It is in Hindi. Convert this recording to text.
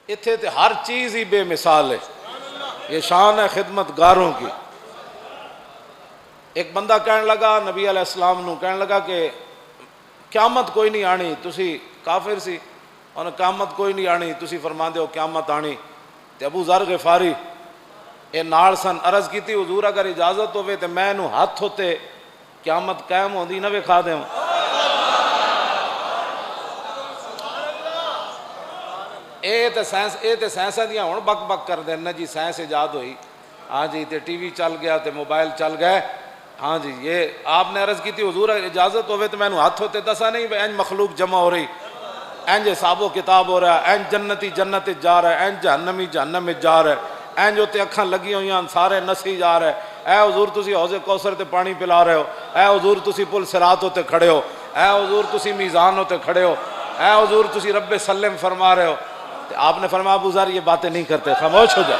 इत्थे ते हर चीज़ ही बेमिसाल है। ये शान है खिदमतगारों की। एक बंदा कहने लगा नबी अलैहिस्सलाम नू, कहने लगा कि क्यामत कोई नहीं आनी, तुसी काफिर सी, उन्हें क्यामत कोई नहीं आनी, तुसी फरमांदे हो क्यामत आनी। ते अबू ज़र गिफारी ये नाल सन, अर्ज की हुजूर अगर इजाजत होवे तो मैं इनू हाथ होते क्यामत कायम होंदी ना विखा दें। ये तो साइंसा दियां हुण बक बक कर देना जी, साइंस ईजाद हुई, हाँ जी, तो टीवी चल गया, तो मोबाइल चल गए, हाँ जी। ये आपने अर्ज की हुजूर इजाजत होवे तो मैं हाथ होते दसा नहीं इंज मखलूक जमा हो रही, इंज हिसाबो किताब हो रहा है, इंज जन्नती जन्नत जा रहा है, इंज जहन्नमी जहन्नम में जा रहा है, इंज उत्ते अखां लगी हुई सारे नसी जा रहे। ऐ हुजूर तुसी हौज़े कौसर ते पानी पिला रहे हो, ऐ हुजूर तुसी पुल सिरात होते खड़े हो, ऐ हुजूर तुसी मीज़ान होते खड़े हो, ऐ हुजूर तुसी रब्बे सल्लम फरमा रहे हो। तो आपने फरमाया अबू ज़र ये बातें नहीं करते, खामोश हो जाए।